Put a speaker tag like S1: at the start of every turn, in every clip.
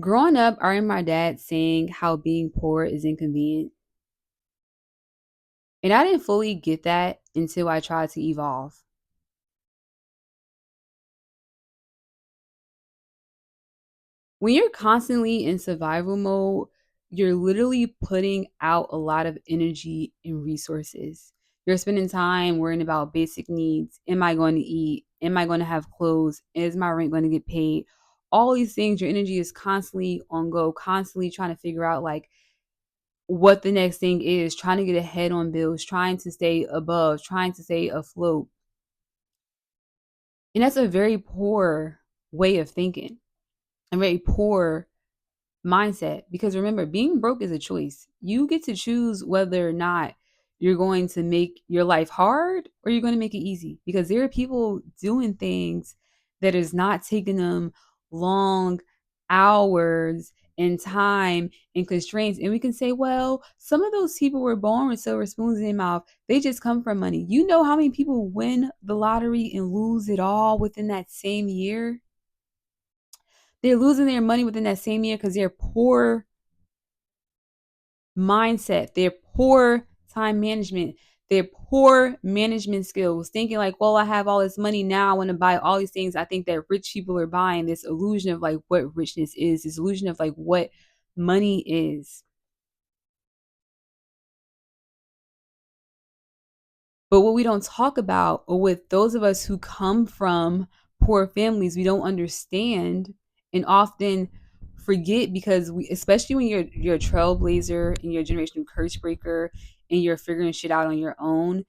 S1: Growing up, I remember my dad saying how being poor is inconvenient. And I didn't fully get that until I tried to evolve. When you're constantly in survival mode, you're literally putting out a lot of energy and resources. You're spending time worrying about basic needs. Am I going to eat? Am I going to have clothes? Is my rent going to get paid? All these things, your energy is constantly on go, constantly trying to figure out like what the next thing is, trying to get ahead on bills, trying to stay above, trying to stay afloat. And that's a very poor way of thinking, a very poor mindset. Because remember, being broke is a choice. You get to choose whether or not you're going to make your life hard or you're going to make it easy. Because there are people doing things that is not taking them long hours and time and constraints. And we can say, well, some of those people were born with silver spoons in their mouth. They just come from money. You know how many people win the lottery and lose it all within that same year? They're losing their money within that same year because they're poor mindset, their poor time management, their poor management skills, thinking like, well, I have all this money now, I want to buy all these things. I think that rich people are buying this illusion of like what richness is, this illusion of like what money is. But what we don't talk about, or with those of us who come from poor families, we don't understand and often forget because we, especially when you're a trailblazer and you're a generational curse breaker and you're figuring shit out on your own,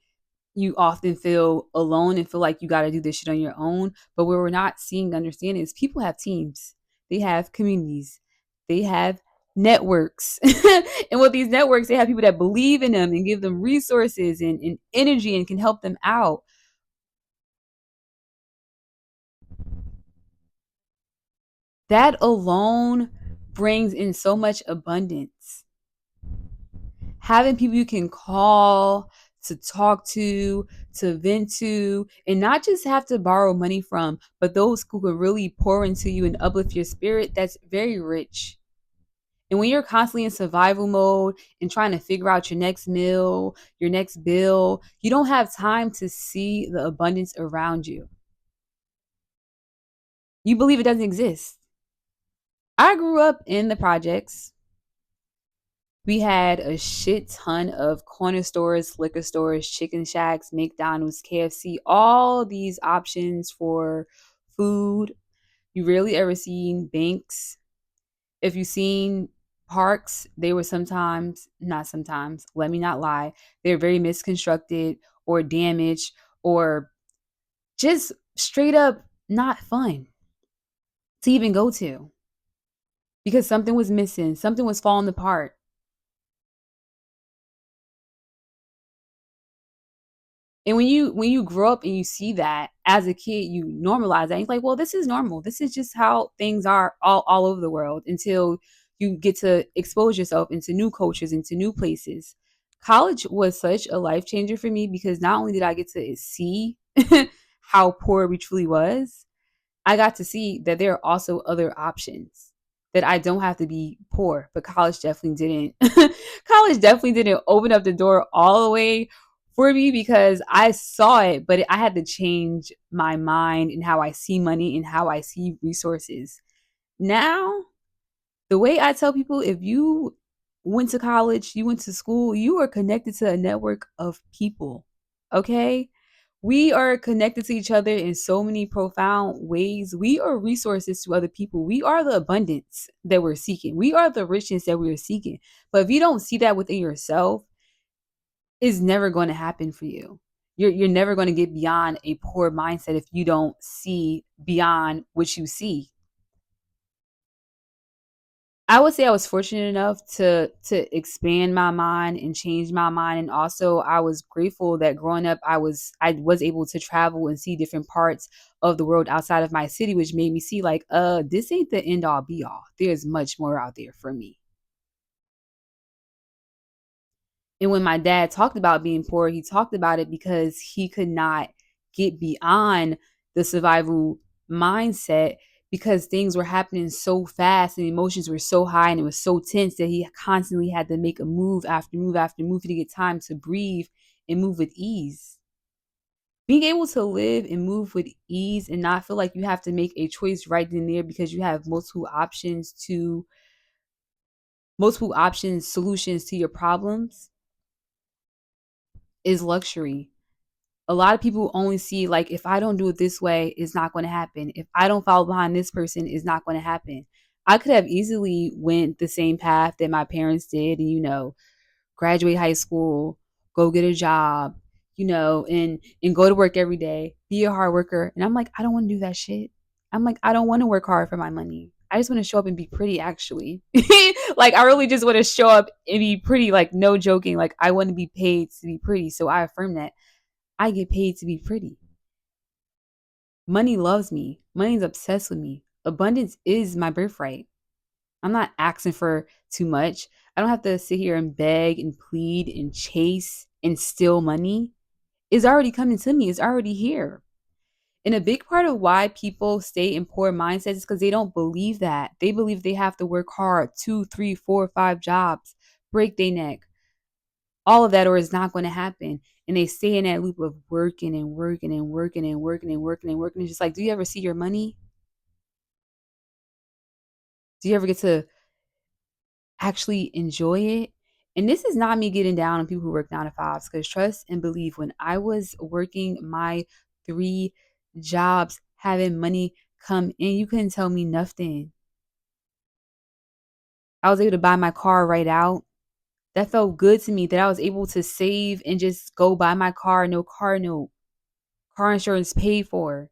S1: you often feel alone and feel like you got to do this shit on your own. But what we're not seeing, understanding is people have teams, they have communities, they have networks. And with these networks, they have people that believe in them and give them resources and energy and can help them out. That alone brings in so much abundance. Having people you can call, to talk to vent to, and not just have to borrow money from, but those who could really pour into you and uplift your spirit, that's very rich. And when you're constantly in survival mode and trying to figure out your next meal, your next bill, you don't have time to see the abundance around you. You believe it doesn't exist. I grew up in the projects. We had a shit ton of corner stores, liquor stores, chicken shacks, McDonald's, KFC, all these options for food. You rarely ever seen banks. If you've seen parks, they were sometimes, not sometimes, let me not lie, they're very misconstructed or damaged or just straight up not fun to even go to because something was missing, something was falling apart. And when you grow up and you see that as a kid, you normalize that. You're like, well, this is normal. This is just how things are all over the world until you get to expose yourself into new cultures, into new places. College was such a life changer for me because not only did I get to see how poor we truly was, I got to see that there are also other options, that I don't have to be poor. But college definitely didn't. College definitely didn't open up the door all the way for me because I saw it, but I had to change my mind and how I see money and how I see resources. Now, the way I tell people, if you went to college, you went to school, you are connected to a network of people. Okay? We are connected to each other in so many profound ways. We are resources to other people. We are the abundance that we're seeking. We are the richness that we are seeking. But if you don't see that within yourself, it's never going to happen for you. You're never going to get beyond a poor mindset if you don't see beyond what you see. I would say I was fortunate enough to expand my mind and change my mind, and also I was grateful that growing up I was able to travel and see different parts of the world outside of my city, which made me see like this ain't the end all be all. There's much more out there for me. And when my dad talked about being poor, he talked about it because he could not get beyond the survival mindset because things were happening so fast and emotions were so high and it was so tense that he constantly had to make a move after move after move to get time to breathe and move with ease. Being able to live and move with ease and not feel like you have to make a choice right then and there because you have multiple options, solutions to your problems is luxury. A lot of people only see like, if I don't do it this way, it's not going to happen. If I don't follow behind this person, it's not going to happen. I could have easily went the same path that my parents did and, graduate high school, go get a job, and go to work every day, be a hard worker. And I'm like, I don't want to do that shit. I'm like, I don't want to work hard for my money. I just want to show up and be pretty, actually. Like, I really just want to show up and be pretty, like, no joking. Like, I want to be paid to be pretty. So I affirm that I get paid to be pretty. Money loves me. Money's obsessed with me. Abundance is my birthright. I'm not asking for too much. I don't have to sit here and beg and plead and chase and steal money. It's already coming to me. It's already here. And a big part of why people stay in poor mindsets is because they don't believe that. They believe they have to work hard, 2, 3, 4, 5 jobs, break their neck, all of that, or it's not going to happen. And they stay in that loop of working and working and working and working and working and working. It's just like, do you ever see your money? Do you ever get to actually enjoy it? And this is not me getting down on people who work 9 to 5s, because trust and believe, when I was working my 3 jobs, having money come in, you couldn't tell me nothing. I was able to buy my car right out. That felt good to me that I was able to save and just go buy my car, no car note, car insurance paid for.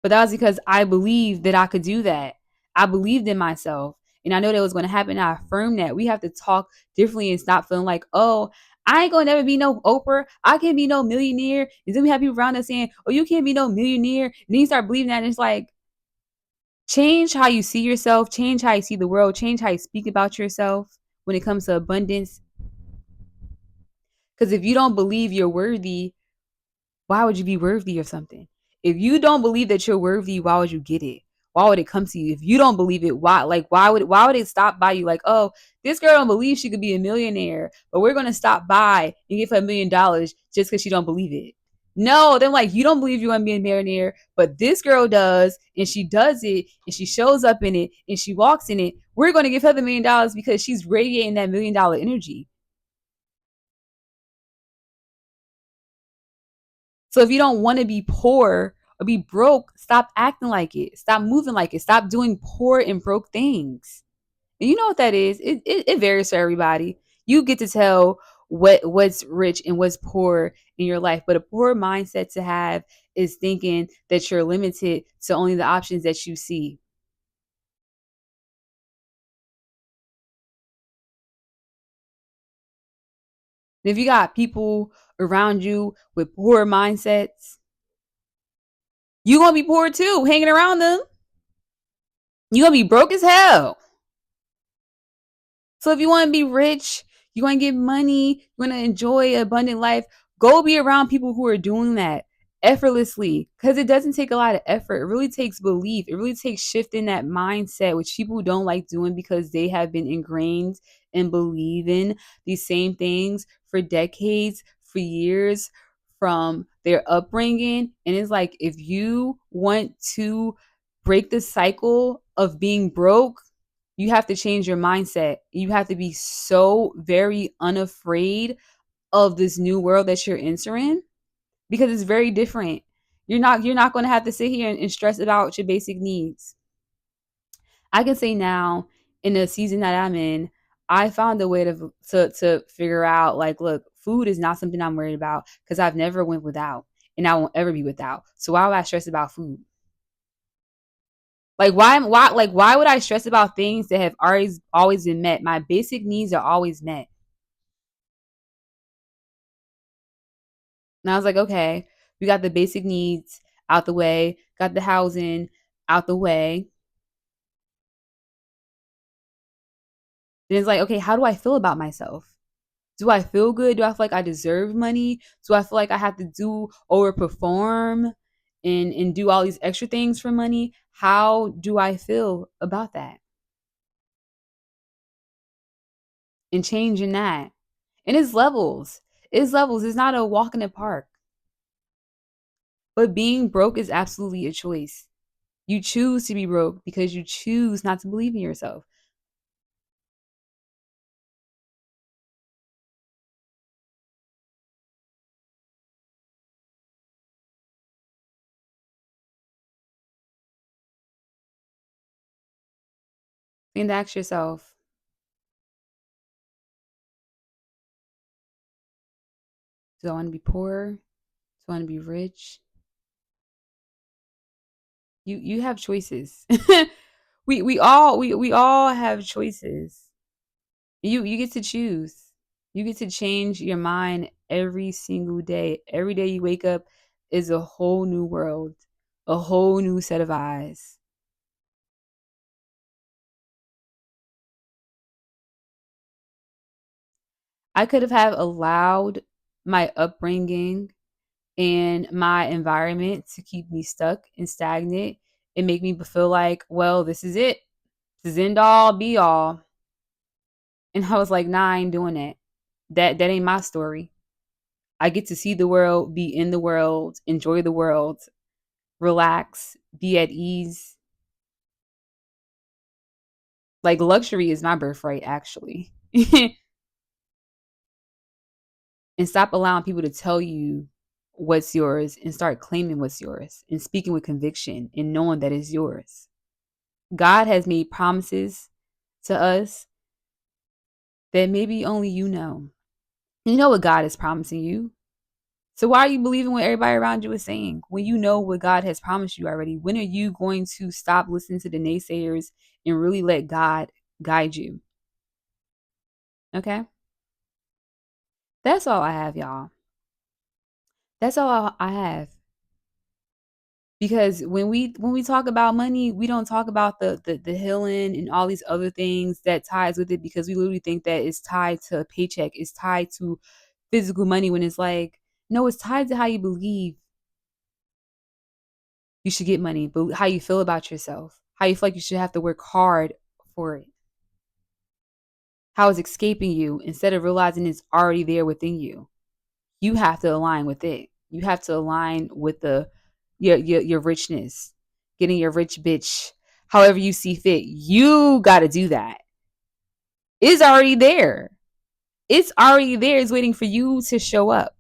S1: But that was because I believed that I could do that. I believed in myself. And I know that was going to happen. I affirmed that. We have to talk differently and stop feeling like, oh, I ain't going to never be no Oprah. I can't be no millionaire. And then we have people around us saying, oh, you can't be no millionaire. And then you start believing that. And it's like, change how you see yourself. Change how you see the world. Change how you speak about yourself when it comes to abundance. Because if you don't believe you're worthy, why would you be worthy of something? If you don't believe that you're worthy, why would you get it? Why would it come to you? If you don't believe it, why would it stop by you? Like, oh, this girl don't believe she could be a millionaire, but we're gonna stop by and give her $1 million just because she don't believe it. No, then like, you don't believe you're gonna be a millionaire, but this girl does, and she does it, and she shows up in it, and she walks in it. We're gonna give her the $1 million because she's radiating that $1 million energy. So if you don't want to be poor or be broke, stop acting like it. Stop moving like it. Stop doing poor and broke things. And you know what that is? It varies for everybody. You get to tell what's rich and what's poor in your life. But a poor mindset to have is thinking that you're limited to only the options that you see. And if you got people around you with poor mindsets, you're gonna be poor too, hanging around them. You're gonna be broke as hell. So if you want to be rich, you want to get money, you want to enjoy an abundant life, go be around people who are doing that effortlessly, because it doesn't take a lot of effort. It really takes belief. It really takes shifting that mindset, which people don't like doing because they have been ingrained and believe in these same things for decades, for years, from their upbringing. And it's like, if you want to break the cycle of being broke, you have to change your mindset. You have to be so very unafraid of this new world that you're entering, because it's very different. You're not going to have to sit here and stress about your basic needs. I can say now, in the season that I'm in, I found a way to figure out, like, look, food is not something I'm worried about because I've never went without and I won't ever be without. So why would I stress about food? Like, why would I stress about things that have always been met? My basic needs are always met. And I was like, okay, we got the basic needs out the way, got the housing out the way. Then it's like, okay, how do I feel about myself? Do I feel good? Do I feel like I deserve money? Do I feel like I have to overperform and do all these extra things for money, how do I feel about that? And changing that. And it's levels. It's levels. It's not a walk in the park. But being broke is absolutely a choice. You choose to be broke because you choose not to believe in yourself. And ask yourself, do I want to be poor? Do I want to be rich? You have choices. We all have choices. You get to choose. You get to change your mind every single day. Every day you wake up is a whole new world, a whole new set of eyes. I could have allowed my upbringing and my environment to keep me stuck and stagnant and make me feel like, well, this is it. This is end all be all. And I was like, nah, I ain't doing that. That ain't my story. I get to see the world, be in the world, enjoy the world, relax, be at ease. Like luxury is my birthright, actually. And stop allowing people to tell you what's yours and start claiming what's yours and speaking with conviction and knowing that it's yours. God has made promises to us that maybe only you know. You know what God is promising you. So why are you believing what everybody around you is saying? When you know what God has promised you already, when are you going to stop listening to the naysayers and really let God guide you? Okay? That's all I have, y'all. That's all I have. Because when we talk about money, we don't talk about the healing and all these other things that ties with it because we literally think that it's tied to a paycheck, it's tied to physical money when it's like, no, it's tied to how you believe you should get money, but how you feel about yourself, how you feel like you should have to work hard for it, how it's escaping you instead of realizing it's already there within you. You have to align with it. You have to align with the your richness, getting your rich bitch, however you see fit. You got to do that. It's already there. It's already there. It's waiting for you to show up.